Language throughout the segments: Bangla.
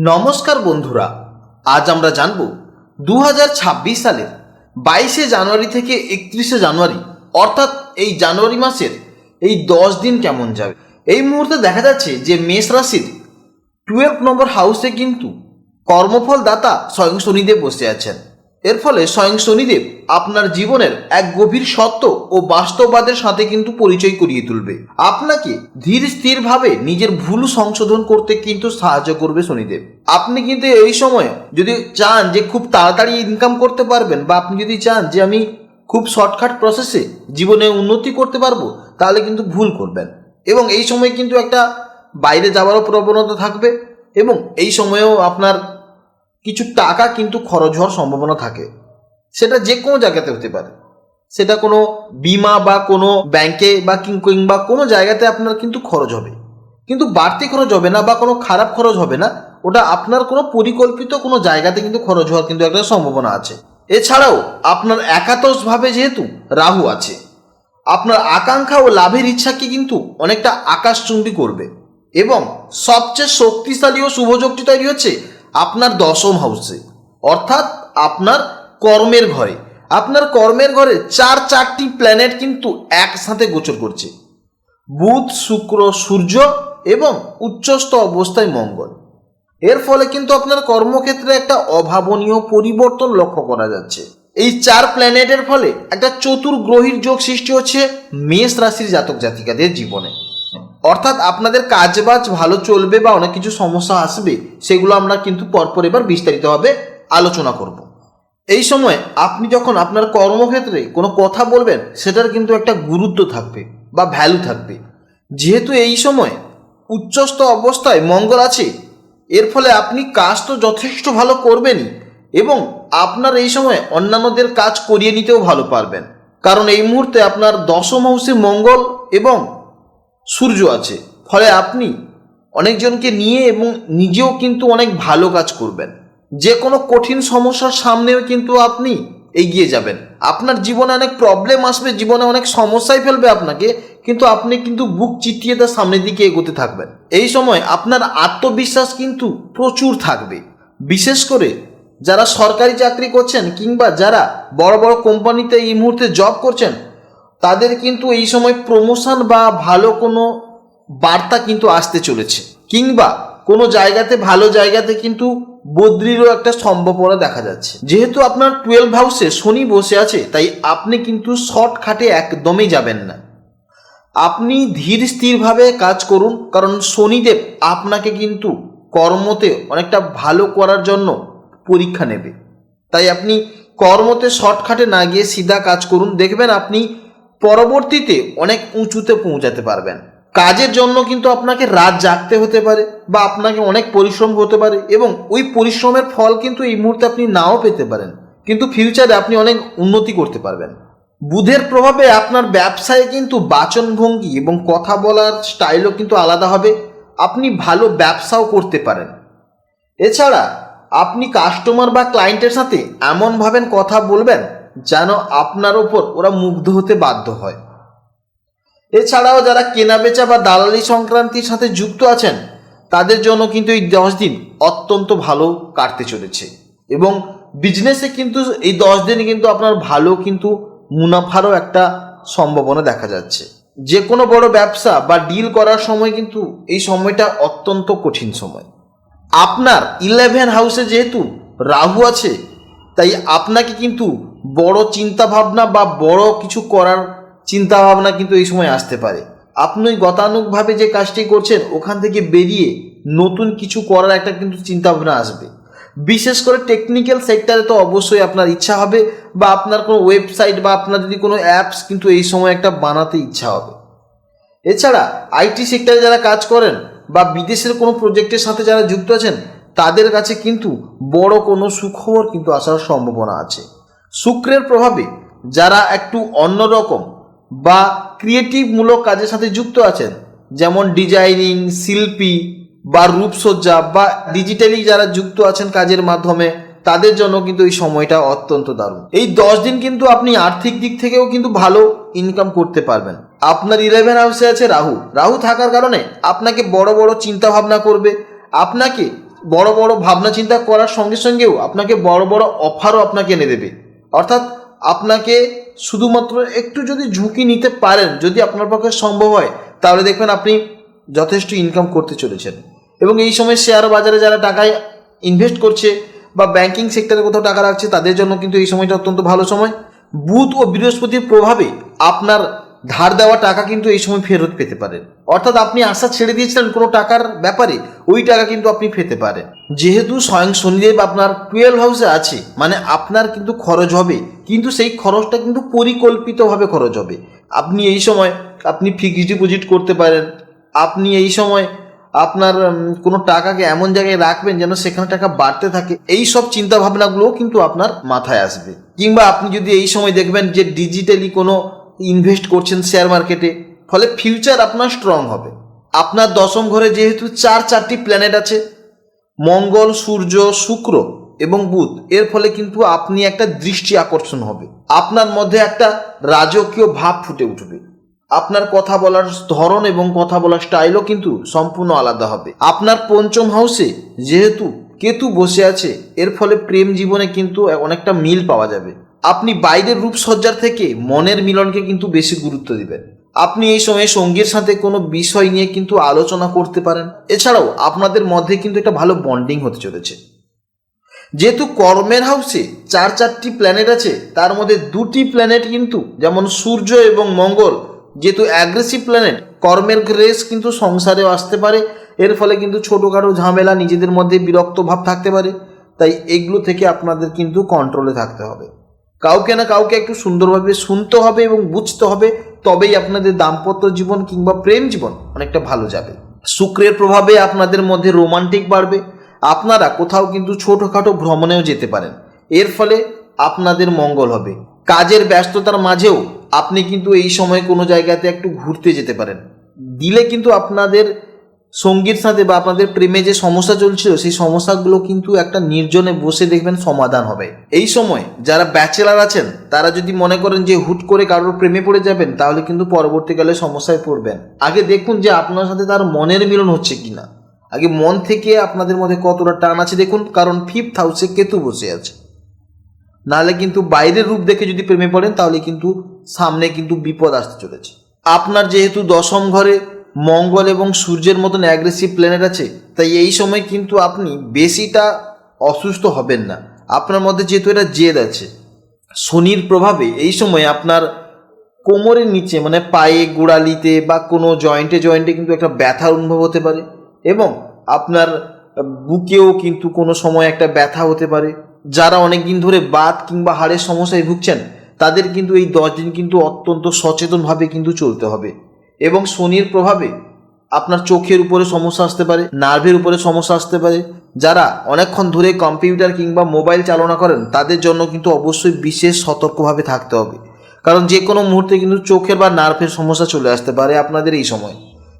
নমস্কার বন্ধুরা, আজ আমরা জানব 2026 সালের 22শে জানুয়ারি থেকে 31শে জানুয়ারি অর্থাৎ এই জানুয়ারি মাসের এই 10 দিন কেমন যাবে। এই মুহূর্তে দেখা যাচ্ছে যে মেষ রাশির 12 নম্বর হাউসে কিন্তু কর্মফল দাতা স্বয়ং শনিদেব বসে আছেন। এর ফলে স্বয়ং শনিদেব আপনার জীবনের এক গভীর সত্য ও বাস্তববাদের সাথে কিন্তু পরিচয় করিয়ে তুলবে। আপনাকে ধীর স্থিরভাবে নিজের ভুল সংশোধন করতে কিন্তু সাহায্য করবে শনিদেব। আপনি কিন্তু এই সময় যদি চান যে খুব তাড়াতাড়ি ইনকাম করতে পারবেন, বা আপনি যদি চান যে আমি খুব শর্টকাট প্রসেসে জীবনে উন্নতি করতে পারবো, তাহলে কিন্তু ভুল করবেন। এবং এই সময় কিন্তু একটা বাইরে যাওয়ারও প্রবণতা থাকবে, এবং এই সময়েও আপনার কিছু টাকা কিন্তু খরচ হওয়ার সম্ভাবনা থাকে। সেটা যে কোনো জায়গাতে হতে পারে, সেটা কোনো বিমা বা কোনো ব্যাংকে বা কিংবা কোনো জায়গাতে আপনার কিন্তু খরচ হবে, কিন্তু বাড়তি খরচ হবে না বা কোনো খারাপ খরচ হবে না। ওটা আপনার কোনো পরিকল্পিত কোনো জায়গাতে কিন্তু খরচ হওয়ার কিন্তু একটা সম্ভাবনা আছে। এছাড়াও আপনার একাদশভাবে যেহেতু রাহু আছে, আপনার আকাঙ্ক্ষা ও লাভের ইচ্ছাকে কিন্তু অনেকটা আকাশচুম্বী করবে। এবং সবচেয়ে শক্তিশালী ও শুভযোগটি তৈরি হচ্ছে আপনার দশম হাউসে, অর্থাৎ আপনার কর্মের ঘরে। আপনার কর্মের ঘরে চারটি প্ল্যানেট কিন্তু একসাথে গোচর করছে: বুধ, শুক্র, সূর্য এবং উচ্চস্থ অবস্থায় মঙ্গল। এর ফলে কিন্তু আপনার কর্মক্ষেত্রে একটা অভাবনীয় পরিবর্তন লক্ষ্য করা যাচ্ছে। এই 4 প্ল্যানেটের ফলে একটা চতুর্গ্রহীর যোগ সৃষ্টি হচ্ছে মেষ রাশির জাতক জাতিকাদের জীবনে। অর্থাৎ আপনাদের কাজবাজ ভালো চলবে বা অনেক কিছু সমস্যা আসবে, সেগুলো আমরা কিন্তু পরপর এবার বিস্তারিতভাবে আলোচনা করব। এই সময় আপনি যখন আপনার কর্মক্ষেত্রে কোনো কথা বলবেন, সেটার কিন্তু একটা গুরুত্ব থাকবে বা ভ্যালু থাকবে। যেহেতু এই সময় উচ্চস্থ অবস্থায় মঙ্গল আছে, এর ফলে আপনি কাজ তো যথেষ্ট ভালো করবেনই, এবং আপনার এই সময় অন্যান্যদের কাজ করিয়ে নিতেও ভালো পারবেন। কারণ এই মুহূর্তে আপনার দশম হাউসে মঙ্গল এবং সূর্য আছে, ফলে আপনি অনেকজনকে নিয়ে এবং নিজেও কিন্তু অনেক ভালো কাজ করবেন। যে কোনো কঠিন সমস্যার সামনেও কিন্তু আপনি এগিয়ে যাবেন। আপনার জীবনে অনেক প্রবলেম আসবে, জীবনে অনেক সমস্যায় ফেলবে আপনাকে, কিন্তু আপনি কিন্তু বুক চিতিয়ে তার সামনের দিকে এগোতে থাকবেন। এই সময় আপনার আত্মবিশ্বাস কিন্তু প্রচুর থাকবে। বিশেষ করে যারা সরকারি চাকরি করছেন কিংবা যারা বড় বড় কোম্পানিতে এই মুহূর্তে জব করছেন, তাদের কিন্তু এই সময় প্রমোশন বা ভালো কোনো বার্তা কিন্তু আসতে চলেছে, কিংবা কোনো জায়গাতে ভালো জায়গাতে কিন্তু বদলিরও একটা সম্ভাবনা দেখা যাচ্ছে। যেহেতু আপনার 12 হাউসে শনি বসে আছে, তাই আপনি কিন্তু শর্টকাটে একদমই যাবেন না। আপনি ধীর স্থিরভাবে কাজ করুন, কারণ শনিদেব আপনাকে কিন্তু কর্মতে অনেকটা ভালো করার জন্য পরীক্ষা নেবে। তাই আপনি কর্মতে শর্টকাটে না গিয়ে সিধা কাজ করুন, দেখবেন আপনি পরবর্তীতে অনেক উঁচুতে পৌঁছাতে পারবেন। কাজের জন্য কিন্তু আপনাকে রাত জাগতে হতে পারে বা আপনাকে অনেক পরিশ্রম হতে পারে, এবং ওই পরিশ্রমের ফল কিন্তু এই মুহূর্তে আপনি নাও পেতে পারেন, কিন্তু ফিউচারে আপনি অনেক উন্নতি করতে পারবেন। বুধের প্রভাবে আপনার ব্যবসায় কিন্তু বাচনভঙ্গি এবং কথা বলার স্টাইলও কিন্তু আলাদা হবে। আপনি ভালো ব্যবসাও করতে পারেন। এছাড়া আপনি কাস্টমার বা ক্লায়েন্টের সাথে এমনভাবে কথা বলবেন যেন আপনার ওপর ওরা মুগ্ধ হতে বাধ্য হয়। এছাড়াও যারা কেনাবেচা বা দালালি সংক্রান্তির সাথে যুক্ত আছেন, তাদের জন্য কিন্তু এই 10 দিন অত্যন্ত ভালো কাটতে চলেছে, এবং বিজনেসে কিন্তু এই 10 দিন কিন্তু আপনার ভালো কিন্তু মুনাফারও একটা সম্ভাবনা দেখা যাচ্ছে। যে কোনো বড় ব্যবসা বা ডিল করার সময় কিন্তু এই সময়টা অত্যন্ত কঠিন সময়। আপনার 11 হাউসে যেহেতু রাহু আছে, তাই আপনাকে কিন্তু বড় চিন্তাভাবনা বা বড় কিছু করার চিন্তাভাবনা কিন্তু এই সময় আসতে পারে। আপনি গতানুগভাবে যে কাজটি করছেন, ওখান থেকে বেরিয়ে নতুন কিছু করার একটা কিন্তু চিন্তাভাবনা আসবে। বিশেষ করে টেকনিক্যাল সেক্টরে তো অবশ্যই আপনার ইচ্ছা হবে, বা আপনার কোনো ওয়েবসাইট বা আপনার যদি কোনো অ্যাপস কিন্তু এই সময় একটা বানাতে ইচ্ছা হবে। এছাড়া আইটি সেক্টরে যারা কাজ করেন বা বিদেশের কোনো প্রজেক্টের সাথে যারা যুক্ত আছেন, তাদের কাছে কিন্তু বড় কোনো সুখবর কিন্তু আসার সম্ভাবনা আছে। শুক্রের প্রভাবে যারা একটু অন্যরকম বা ক্রিয়েটিভমূলক কাজের সাথে যুক্ত আছেন, যেমন ডিজাইনিং, শিল্পী বা রূপসজ্জা বা ডিজিটালি যারা যুক্ত আছেন কাজের মাধ্যমে, তাদের জন্য কিন্তু এই সময়টা অত্যন্ত দারুণ। এই 10 দিন কিন্তু আপনি আর্থিক দিক থেকেও কিন্তু ভালো ইনকাম করতে পারবেন। আপনার 11 হাউসে আছে রাহু থাকার কারণে আপনাকে বড় বড় চিন্তা ভাবনা করবে, আপনাকে বড় বড় ভাবনা চিন্তা করার সঙ্গে সঙ্গেও আপনাকে বড় বড় অফারও আপনাকে এনে দেবে। অর্থাৎ আপনাকে শুধুমাত্র একটু যদি ঝুঁকি নিতে পারেন, যদি আপনার পক্ষে সম্ভব হয়, তাহলে দেখবেন আপনি যথেষ্ট ইনকাম করতে চলেছেন। এবং এই সময় শেয়ার বাজারে যারা টাকায় ইনভেস্ট করছে বা ব্যাংকিং সেক্টরে কোথাও টাকা রাখছে, তাদের জন্য কিন্তু এই সময়টা অত্যন্ত ভালো সময়। বুধ ও বৃহস্পতির প্রভাবে আপনার ধার দেওয়া টাকা কিন্তু এই সময় ফেরত পেতে পারেন। অর্থাৎ আপনি আশা ছেড়ে দিয়েছিলেন কোনো টাকার ব্যাপারে, ওই টাকা কিন্তু আপনি পেতে পারেন। যেহেতু স্বয়ং শনিদেব আপনার 12 হাউসে আছে, মানে আপনার কিন্তু খরচ হবে, কিন্তু সেই খরচটা কিন্তু পরিকল্পিতভাবে খরচ হবে। আপনি এই সময় আপনি ফিক্সড ডিপোজিট করতে পারেন। আপনি এই সময় আপনার কোনো টাকাকে এমন জায়গায় রাখবেন যেন সেখানে টাকা বাড়তে থাকে। এই সব চিন্তা ভাবনাগুলোও কিন্তু আপনার মাথায় আসবে। কিংবা আপনি যদি এই সময় দেখবেন যে ডিজিটালি কোনো ইনভেস্ট করছেন শেয়ার মার্কেটে, ফলে ফিউচার আপনার স্ট্রং হবে। আপনার দশম ঘরে যেহেতু চারটি প্ল্যানেট আছে, মঙ্গল, সূর্য, শুক্র এবং বুধ, এর ফলে কিন্তু আপনি একটা দৃষ্টি আকর্ষণ হবে। আপনার মধ্যে একটা রাজকীয় ভাব ফুটে উঠবে। আপনার কথা বলার ধরন এবং কথা বলার স্টাইলও কিন্তু সম্পূর্ণ আলাদা হবে। আপনার পঞ্চম হাউসে যেহেতু কেতু বসে আছে, এর ফলে প্রেম জীবনে কিন্তু অনেকটা মিল পাওয়া যাবে। আপনি বাইরের রূপসজ্জার থেকে মনের মিলনকে কিন্তু বেশি গুরুত্ব দিবেন। আপনি এই সময়ে সঙ্গীর সাথে কোনো বিষয় নিয়ে কিন্তু আলোচনা করতে পারেন। এছাড়াও আপনাদের মধ্যে কিন্তু একটা ভালো বন্ডিং হতে চলেছে। যেহেতু কর্মের হাউসে চারটি প্ল্যানেট আছে, তার মধ্যে 2টি প্ল্যানেট কিন্তু, যেমন সূর্য এবং মঙ্গল, যেহেতু অ্যাগ্রেসিভ প্ল্যানেট, কর্মের গ্রেস কিন্তু সংসারেও আসতে পারে। এর ফলে কিন্তু ছোটোখাটো ঝামেলা, নিজেদের মধ্যে বিরক্ত ভাব থাকতে পারে। তাই এগুলো থেকে আপনাদের কিন্তু কন্ট্রোলে থাকতে হবে। কাউকে না কাউকে একটু সুন্দরভাবে শুনতে হবে এবং বুঝতে হবে, তবেই আপনাদের দাম্পত্য জীবন কিংবা প্রেম জীবন অনেকটা ভালো যাবে। শুক্রের প্রভাবে আপনাদের মধ্যে রোমান্টিক বাড়বে। আপনারা কোথাও কিন্তু ছোটোখাটো ভ্রমণেও যেতে পারেন। এর ফলে আপনাদের মঙ্গল হবে। কাজের ব্যস্ততার মাঝেও আপনি কিন্তু এই সময় কোনো জায়গাতে একটু ঘুরতে যেতে পারেন। দিলে কিন্তু আপনাদের সঙ্গীর সাথে বা আপনাদের প্রেমে যে সমস্যা চলছিল, সেই সমস্যাগুলো কিন্তু একটা নির্জনে বসে দেখবেন সমাধান হবে। এই সময় যারা ব্যাচেলার আছেন, তারা যদি মনে করেন যে হুট করে কারোর প্রেমে পড়ে যাবেন, তাহলে কিন্তু পরবর্তীকালে সমস্যায় পড়বেন। আগে দেখুন যে আপনার সাথে তার মনের মিলন হচ্ছে কিনা। আগে মন থেকে আপনাদের মধ্যে কতটা টান আছে দেখুন, কারণ 5th হাউসে কেতু বসে আছে। নাহলে কিন্তু বাইরের রূপ দেখে যদি প্রেমে পড়েন, তাহলে কিন্তু সামনে কিন্তু বিপদ আসতে চলেছে। আপনার যেহেতু দশম ঘরে মঙ্গল এবং সূর্যের মতন অ্যাগ্রেসিভ প্ল্যানেট আছে, তাই এই সময় কিন্তু আপনি বেশিটা অসুস্থ হবেন না। আপনার মধ্যে যেহেতু এটা জেদ আছে, শনির প্রভাবে এই সময় আপনার কোমরের নিচে, মানে পায়ে, গোড়ালিতে বা কোনো জয়েন্টে কিন্তু একটা ব্যথার অনুভব হতে পারে। এবং আপনার বুকেও কিন্তু কোনো সময় একটা ব্যথা হতে পারে। যারা অনেক দিন ধরে বাত কিংবা হাড়ের সমস্যায় ভুগছেন, তাদের কিন্তু এই 10 দিন কিন্তু অত্যন্ত সচেতনভাবে কিন্তু চলতে হবে। এবং শনির প্রভাবে আপনার চোখের উপরে সমস্যা আসতে পারে, নার্ভের উপরে সমস্যা আসতে পারে। যারা অনেকক্ষণ ধরে কম্পিউটার কিংবা মোবাইল চালনা করেন, তাদের জন্য কিন্তু অবশ্যই বিশেষ সতর্কভাবে থাকতে হবে, কারণ যে কোনো মুহূর্তে কিন্তু চোখের বা নার্ভের সমস্যা চলে আসতে পারে আপনাদের এই সময়।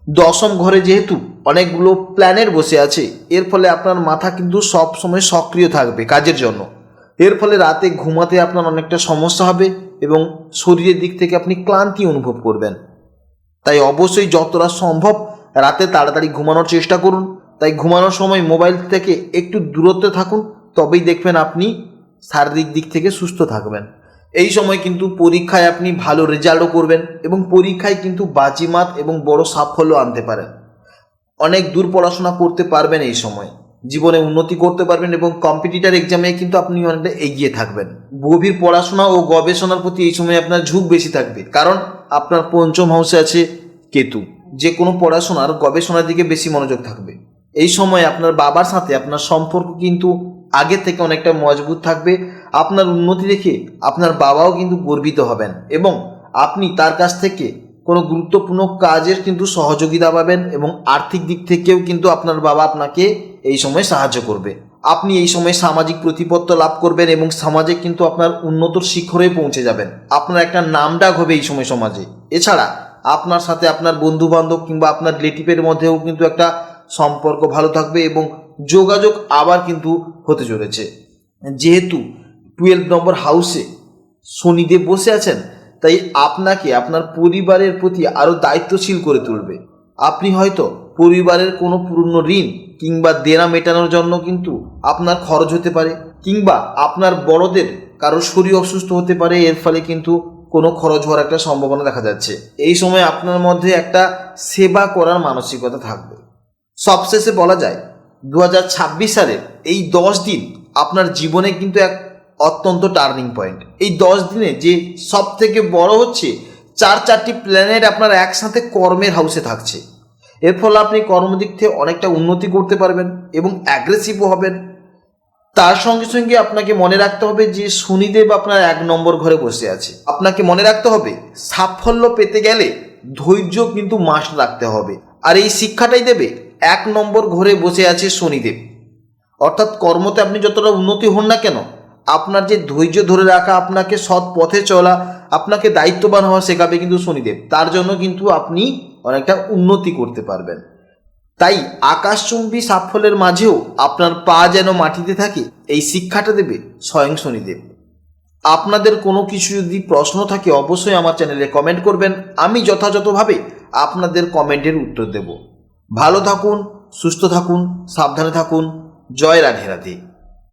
দশম ঘরে যেহেতু অনেকগুলো প্ল্যানেট বসে আছে, এর ফলে আপনার মাথা কিন্তু সব সময় সক্রিয় থাকবে কাজের জন্য। এর ফলে রাতে ঘুমাতে আপনার অনেকটা সমস্যা হবে এবং শরীরের দিক থেকে আপনি ক্লান্তি অনুভব করবেন। তাই অবশ্যই যতটা সম্ভব রাতে তাড়াতাড়ি ঘুমানোর চেষ্টা করুন। তাই ঘুমানোর সময় মোবাইল থেকে একটু দূরত্বে থাকুন, তবেই দেখবেন আপনি শারীরিক দিক থেকে সুস্থ থাকবেন। এই সময় কিন্তু পরীক্ষায় আপনি ভালো রেজাল্টও করবেন এবং পরীক্ষায় কিন্তু বাজিমাত এবং বড় সাফল্য আনতে পারেন। অনেক দূর পড়াশোনা করতে পারবেন এই সময়, জীবনে উন্নতি করতে পারবেন এবং কম্পিটিটর এক্সামে কিন্তু আপনি অনেকটা এগিয়ে থাকবেন। গভীর পড়াশোনা ও গবেষণার প্রতি এই সময় আপনার ঝোঁক বেশি থাকবে, কারণ আপনার পঞ্চম হাউসে আছে কেতু। যে কোনো পড়াশোনার গবেষণার দিকে বেশি মনোযোগ থাকবে। এই সময় আপনার বাবার সাথে আপনার সম্পর্ক কিন্তু আগে থেকে অনেকটা মজবুত থাকবে। আপনার উন্নতি দেখে আপনার বাবাও কিন্তু গর্বিত হবেন এবং আপনি তার কাছ থেকে কোনো গুরুত্বপূর্ণ কাজের কিন্তু সহযোগিতা পাবেন এবং আর্থিক দিক থেকেও কিন্তু আপনার বাবা আপনাকে এই সময় সাহায্য করবে। আপনি এই সময় সামাজিক প্রতিপত্ত লাভ করবেন এবং সমাজে কিন্তু আপনার উন্নতর শিখরে পৌঁছে যাবেন। আপনার একটা নামডাক হবে এই সময় সমাজে। এছাড়া আপনার সাথে আপনার বন্ধু বান্ধব কিংবা আপনার রিলেটিভের মধ্যেও কিন্তু একটা সম্পর্ক ভালো থাকবে এবং যোগাযোগ আবার কিন্তু হতে চলেছে। যেহেতু 12 নম্বর হাউসে শনিদেব বসে আছেন, তাই আপনাকে আপনার পরিবারের প্রতি আরও দায়িত্বশীল করে তুলবে। আপনি হয়তো পরিবারের কোনো পুরনো ঋণ কিংবা দেনা মেটানোর জন্য কিন্তু আপনার খরচ হতে পারে, কিংবা আপনার বড়দের কারো শরীর অসুস্থ হতে পারে, এর ফলে কিন্তু কোনো খরচ হওয়ার একটা সম্ভাবনা দেখা যাচ্ছে। এই সময় আপনার মধ্যে একটা সেবা করার মানসিকতা থাকবে। সবশেষে বলা যায় 2026 সালের এই 10 দিন আপনার জীবনে কিন্তু এক অত্যন্ত টার্নিং পয়েন্ট। এই 10 দিনে যে সব থেকে বড় হচ্ছে, 4টি প্ল্যানেট আপনার একসাথে কর্মের হাউসে থাকছে। এর ফলে আপনি কর্মদিক থেকে অনেকটা উন্নতি করতে পারবেন এবং অ্যাগ্রেসিভও হবেন। তার সঙ্গে সঙ্গে আপনাকে মনে রাখতে হবে যে শনিদেব আপনার 1 নম্বর ঘরে বসে আছে। আপনাকে মনে রাখতে হবে সাফল্য পেতে গেলে ধৈর্য কিন্তু মাস্ট রাখতে হবে। আর এই শিক্ষাটাই দেবে 1 নম্বর ঘরে বসে আছে শনিদেব। অর্থাৎ কর্মতে আপনি যতটা উন্নতি হন না কেন, আপনার যে ধৈর্য ধরে রাখা, আপনাকে সৎ পথে চলা, আপনাকে দায়িত্ববান হওয়া শেখাবে কিন্তু শনিদেব। তার জন্য কিন্তু আপনি অনেকটা উন্নতি করতে পারবেন। তাই আকাশচুম্বী সাফল্যের মাঝেও আপনার পা যেন মাটিতে থাকে, এই শিক্ষাটা দেবে স্বয়ং শনিদেব। আপনাদের কোনো কিছু যদি প্রশ্ন থাকে অবশ্যই আমার চ্যানেলে কমেন্ট করবেন, আমি যথাযথভাবে আপনাদের কমেন্টের উত্তর দেব। ভালো থাকুন, সুস্থ থাকুন, সাবধানে থাকুন। জয় রাধে রাধে।